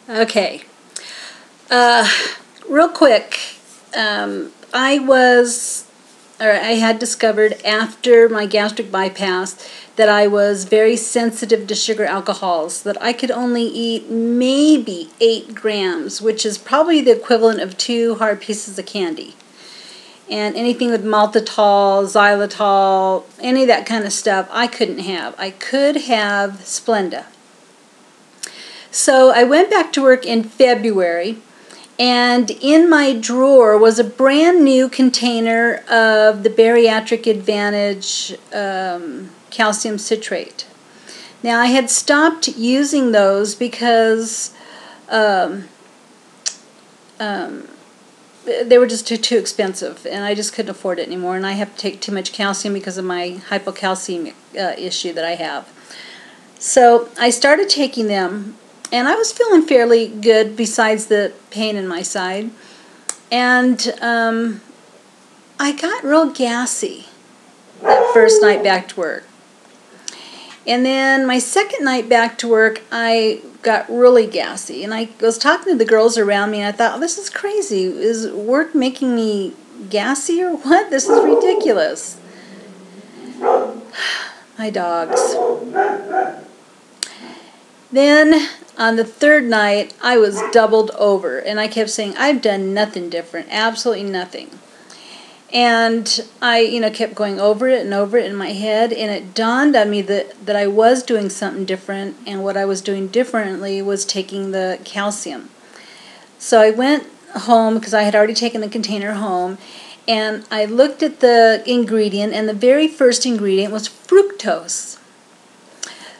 Okay. Real quick, I had discovered after my gastric bypass that I was very sensitive to sugar alcohols, that I could only eat maybe 8 grams, which is probably the equivalent of 2 hard pieces of candy. And anything with maltitol, xylitol, any of that kind of stuff, I couldn't have. I could have Splenda. So I went back to work in February, and in my drawer was a brand new container of the Bariatric Advantage calcium citrate. Now, I had stopped using those because they were just too expensive, and I just couldn't afford it anymore, and I have to take too much calcium because of my hypocalcemic issue that I have. So I started taking them, and I was feeling fairly good besides the pain in my side, and I got real gassy that first night back to work. And then my second night back to work, I got really gassy. And I was talking to the girls around me, and I thought, oh, this is crazy. Is work making me gassy or what? This is ridiculous. My dogs. Then on the third night, I was doubled over. And I kept saying, I've done nothing different. Absolutely nothing. And I, kept going over it in my head, and it dawned on me that I was doing something different, and what I was doing differently was taking the calcium. So I went home, because I had already taken the container home, and I looked at the ingredient, and the very first ingredient was fructose.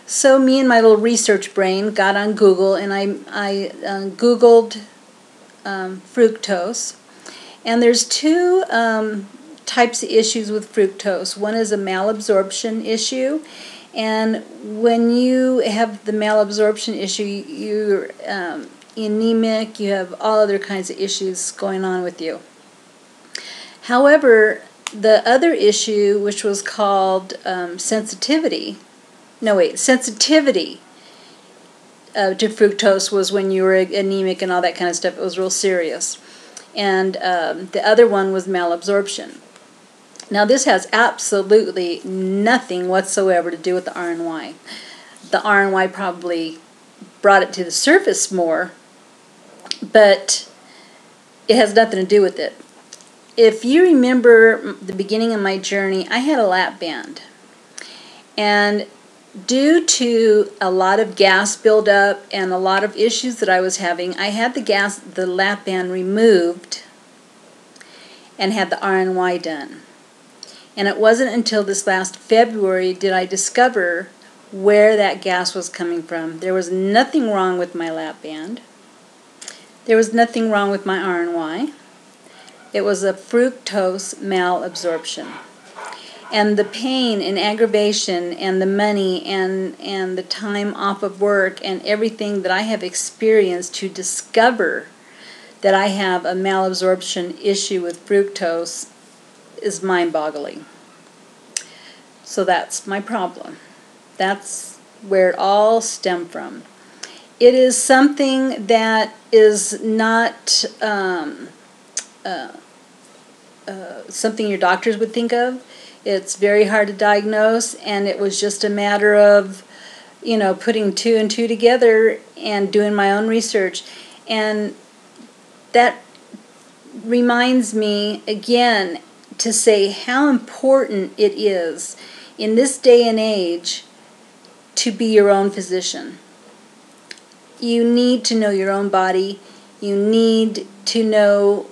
So me and my little research brain got on Google, and I Googled fructose. And there's 2 types of issues with fructose. One is a malabsorption issue, and when you have the malabsorption issue, you're anemic, you have all other kinds of issues going on with you. However, the other issue, which was called sensitivity to fructose, was when you were anemic and all that kind of stuff. It was real serious. And the other one was malabsorption. Now, this has absolutely nothing whatsoever to do with the RNY. The RNY probably brought it to the surface more, but it has nothing to do with it. If you remember the beginning of my journey, I had a lap band. And due to a lot of gas buildup and a lot of issues that I was having, I had the lap band removed and had the RNY done. And it wasn't until this last February did I discover where that gas was coming from. There was nothing wrong with my lap band. There was nothing wrong with my RNY. It was a fructose malabsorption. And the pain and aggravation and the money and the time off of work and everything that I have experienced to discover that I have a malabsorption issue with fructose is mind-boggling. So that's my problem. That's where it all stemmed from. It is something that is not something your doctors would think of. It's very hard to diagnose, and it was just a matter of, putting 2 and 2 together and doing my own research. And that reminds me again to say how important it is in this day and age to be your own physician. You need to know your own body. You need to know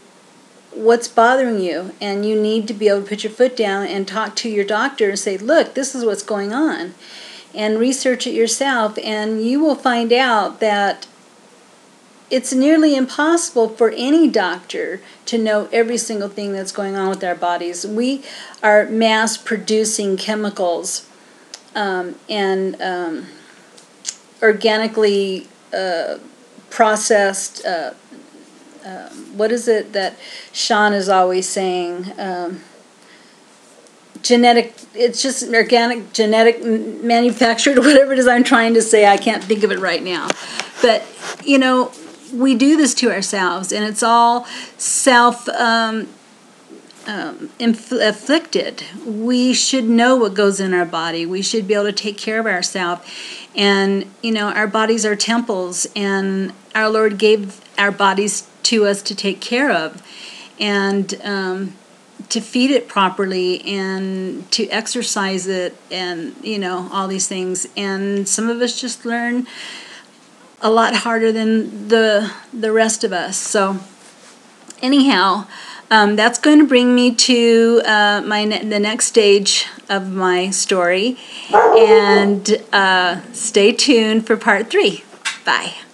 what's bothering you, and you need to be able to put your foot down and talk to your doctor and say, look, this is what's going on, and research it yourself, and you will find out that it's nearly impossible for any doctor to know every single thing that's going on with our bodies. We are mass producing chemicals and organically processed what is it that Sean is always saying? It's just organic, genetic, manufactured, whatever it is I'm trying to say. I can't think of it right now. But, we do this to ourselves, and it's all self inflicted. We should know what goes in our body. We should be able to take care of ourselves. And, you know, our bodies are temples, and our Lord gave our bodies to us to take care of, and to feed it properly, and to exercise it, and, you know, all these things. And some of us just learn a lot harder than the rest of us. So anyhow, that's going to bring me to the next stage of my story, and stay tuned for part 3. Bye.